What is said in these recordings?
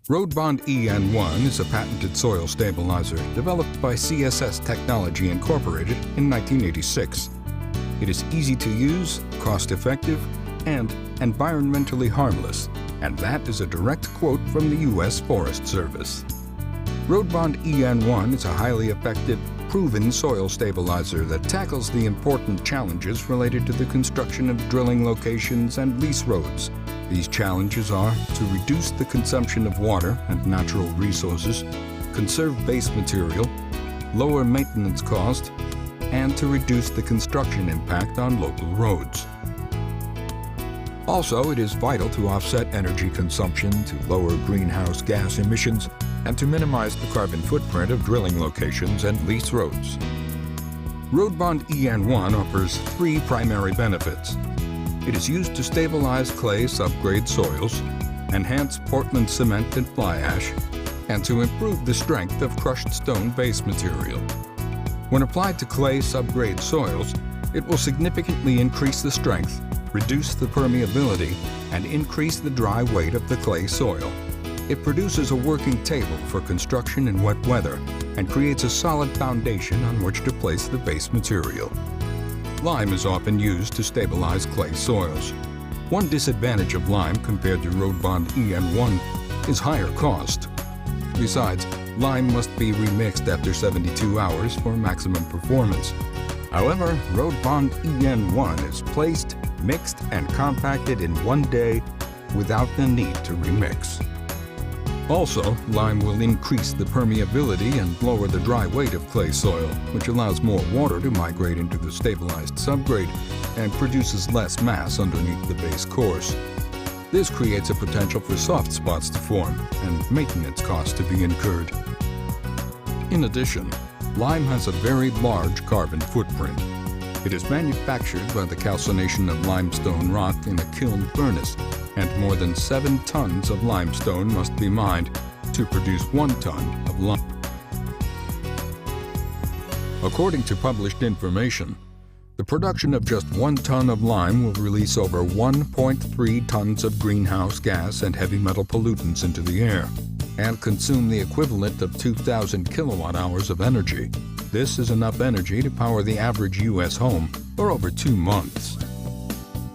Road Bond EN1 is a patented soil stabilizer developed by CSS Technology Incorporated in 1986. It is easy to use, cost-effective, and environmentally harmless, and that is a direct quote from the U.S. Forest Service. Road Bond EN1 is a highly effective, proven soil stabilizer that tackles the important challenges related to the construction of drilling locations and lease roads. These challenges are to reduce the consumption of water and natural resources, conserve base material, lower maintenance cost, and to reduce the construction impact on local roads. Also, it is vital to offset energy consumption, to lower greenhouse gas emissions, and to minimize the carbon footprint of drilling locations and lease roads. Road Bond EN1 offers three primary benefits. It is used to stabilize clay subgrade soils, enhance Portland cement and fly ash, and to improve the strength of crushed stone base material. When applied to clay subgrade soils, it will significantly increase the strength, reduce the permeability, and increase the dry weight of the clay soil. It produces a working table for construction in wet weather and creates a solid foundation on which to place the base material. Lime is often used to stabilize clay soils. One disadvantage of lime compared to Road Bond EN1 is higher cost. Besides, lime must be remixed after 72 hours for maximum performance. However, Road Bond EN1 is placed, mixed, and compacted in one day without the need to remix. Also, lime will increase the permeability and lower the dry weight of clay soil, which allows more water to migrate into the stabilized subgrade and produces less mass underneath the base course. This creates a potential for soft spots to form and maintenance costs to be incurred. In addition, lime has a very large carbon footprint. It is manufactured by the calcination of limestone rock in a kiln furnace, and more than 7 tons of limestone must be mined to produce 1 ton of lime. According to published information, the production of just 1 ton of lime will release over 1.3 tons of greenhouse gas and heavy metal pollutants into the air, and consume the equivalent of 2,000 kilowatt hours of energy. This is enough energy to power the average U.S. home for over 2 months.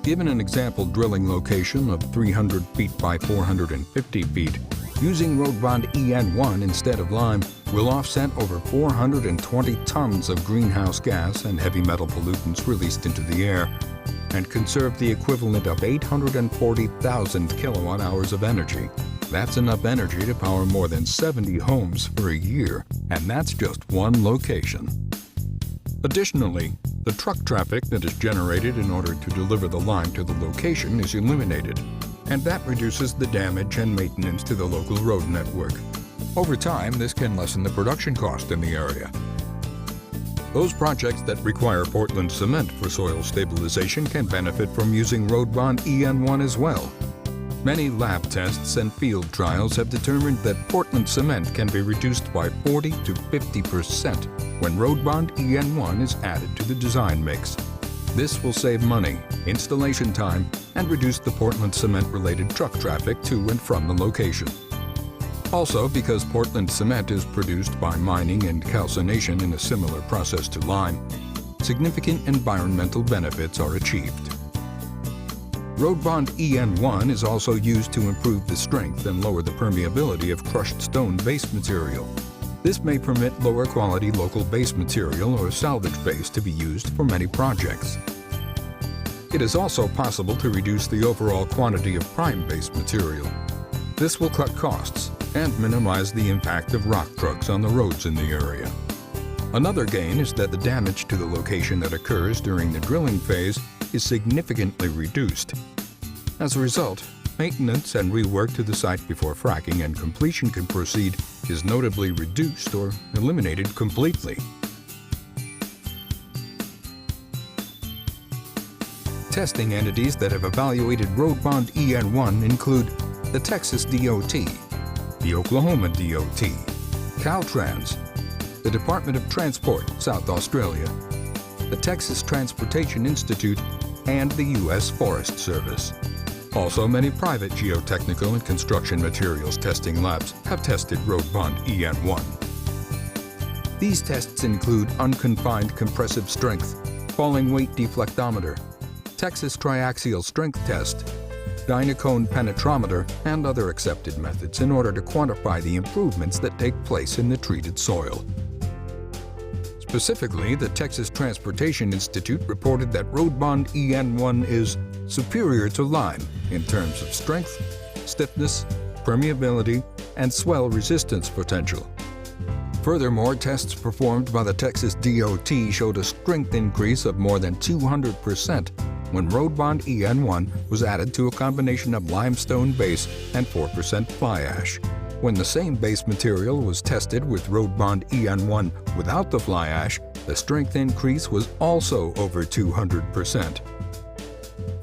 Given an example drilling location of 300 feet by 450 feet, using Road Bond EN1 instead of lime will offset over 420 tons of greenhouse gas and heavy metal pollutants released into the air, and conserve the equivalent of 840,000 kilowatt hours of energy. That's enough energy to power more than 70 homes for a year, and that's just one location. Additionally, the truck traffic that is generated in order to deliver the lime to the location is eliminated, and that reduces the damage and maintenance to the local road network. Over time, this can lessen the production cost in the area. Those projects that require Portland cement for soil stabilization can benefit from using Road Bond EN1 as well. Many lab tests and field trials have determined that Portland cement can be reduced by 40 to 50% when Road Bond EN1 is added to the design mix. This will save money, installation time, and reduce the Portland cement-related truck traffic to and from the location. Also, because Portland cement is produced by mining and calcination in a similar process to lime, significant environmental benefits are achieved. Road Bond EN1 is also used to improve the strength and lower the permeability of crushed stone base material. This may permit lower quality local base material or salvage base to be used for many projects. It is also possible to reduce the overall quantity of prime base material. This will cut costs and minimize the impact of rock trucks on the roads in the area. Another gain is that the damage to the location that occurs during the drilling phase is significantly reduced. As a result, maintenance and rework to the site before fracking and completion can proceed is notably reduced or eliminated completely. Testing entities that have evaluated Road Bond EN1 include the Texas DOT, the Oklahoma DOT, Caltrans, the Department of Transport, South Australia, the Texas Transportation Institute, and the U.S. Forest Service. Also, many private geotechnical and construction materials testing labs have tested road bond EN1. These tests include unconfined compressive strength, falling weight deflectometer, Texas triaxial strength test, Dynacone penetrometer, and other accepted methods in order to quantify the improvements that take place in the treated soil. Specifically, the Texas Transportation Institute reported that road bond EN1 is superior to lime in terms of strength, stiffness, permeability, and swell resistance potential. Furthermore, tests performed by the Texas DOT showed a strength increase of more than 200% when road bond EN1 was added to a combination of limestone base and 4% fly ash. When the same base material was tested with road bond EN1 without the fly ash, the strength increase was also over 200%.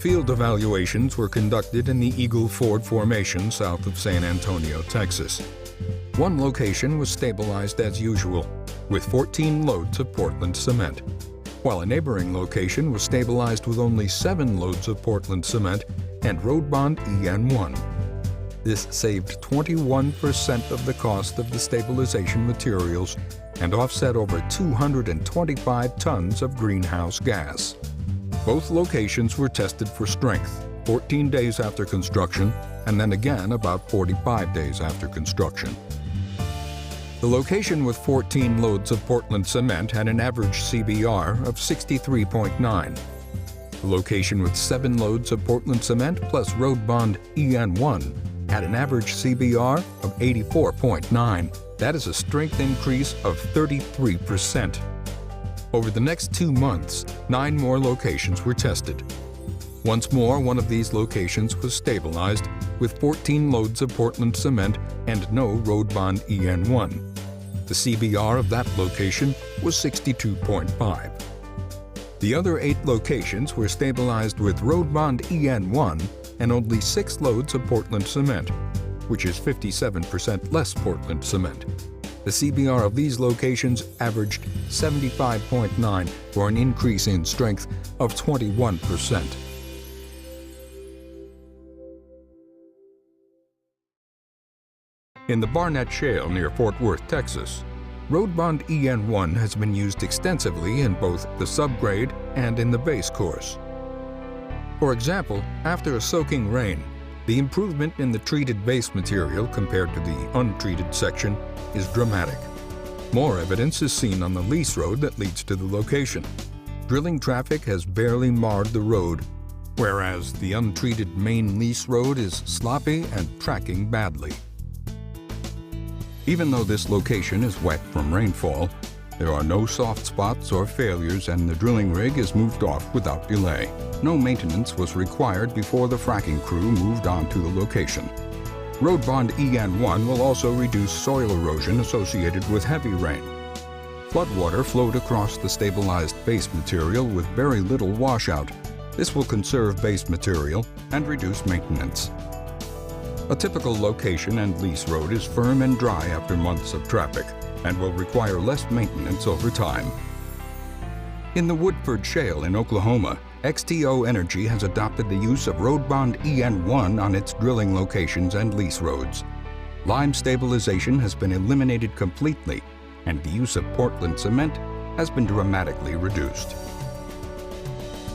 Field evaluations were conducted in the Eagle Ford Formation south of San Antonio, Texas. One location was stabilized as usual, with 14 loads of Portland cement, while a neighboring location was stabilized with only 7 loads of Portland cement and road bond EN1. This saved 21% of the cost of the stabilization materials and offset over 225 tons of greenhouse gas. Both locations were tested for strength 14 days after construction and then again about 45 days after construction. The location with 14 loads of Portland cement had an average CBR of 63.9. The location with 7 loads of Portland cement plus road bond EN1 had an average CBR of 84.9. That is a strength increase of 33%. Over the next 2 months, 9 more locations were tested. Once more, one of these locations was stabilized with 14 loads of Portland cement and no road bond EN1. The CBR of that location was 62.5. The other 8 locations were stabilized with road bond EN1 and only 6 loads of Portland cement, which is 57% less Portland cement. The CBR of these locations averaged 75.9 for an increase in strength of 21%. In the Barnett Shale near Fort Worth, Texas, road bond EN1 has been used extensively in both the subgrade and in the base course. For example, after a soaking rain, the improvement in the treated base material compared to the untreated section is dramatic. More evidence is seen on the lease road that leads to the location. Drilling traffic has barely marred the road, whereas the untreated main lease road is sloppy and tracking badly. Even though this location is wet from rainfall, there are no soft spots or failures and the drilling rig is moved off without delay. No maintenance was required before the fracking crew moved on to the location. Road bond EN1 will also reduce soil erosion associated with heavy rain. Floodwater flowed across the stabilized base material with very little washout. This will conserve base material and reduce maintenance. A typical location and lease road is firm and dry after months of traffic and will require less maintenance over time. In the Woodford Shale in Oklahoma, XTO Energy has adopted the use of road bond EN1 on its drilling locations and lease roads. Lime stabilization has been eliminated completely, and the use of Portland cement has been dramatically reduced.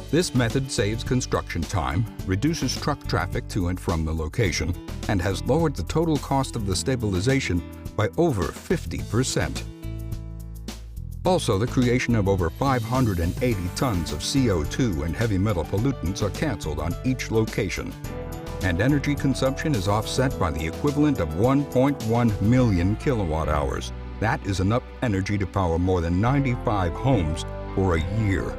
This method saves construction time, reduces truck traffic to and from the location, and has lowered the total cost of the stabilization by over 50%. Also, the creation of over 580 tons of CO2 and heavy metal pollutants are canceled on each location, and energy consumption is offset by the equivalent of 1.1 million kilowatt hours. That is enough energy to power more than 95 homes for a year.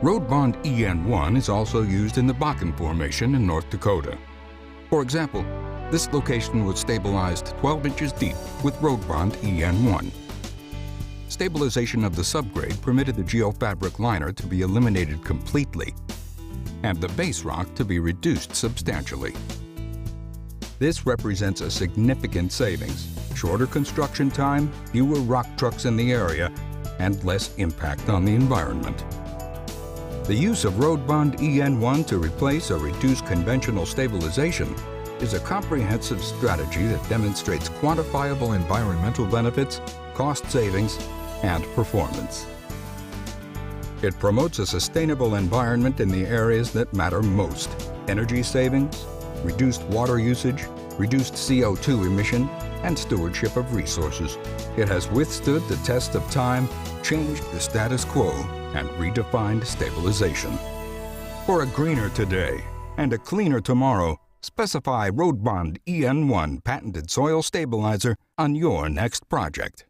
Road bond EN1 is also used in the Bakken Formation in North Dakota. For example, this location was stabilized 12 inches deep with road bond EN1. Stabilization of the subgrade permitted the geofabric liner to be eliminated completely and the base rock to be reduced substantially. This represents a significant savings, shorter construction time, fewer rock trucks in the area, and less impact on the environment. The use of Road Bond EN1 to replace or reduce conventional stabilization is a comprehensive strategy that demonstrates quantifiable environmental benefits, cost savings, and performance. It promotes a sustainable environment in the areas that matter most: energy savings, reduced water usage, reduced CO2 emission, and stewardship of resources. It has withstood the test of time, changed the status quo, and redefined stabilization. For a greener today and a cleaner tomorrow, specify Road Bond EN1 patented soil stabilizer on your next project.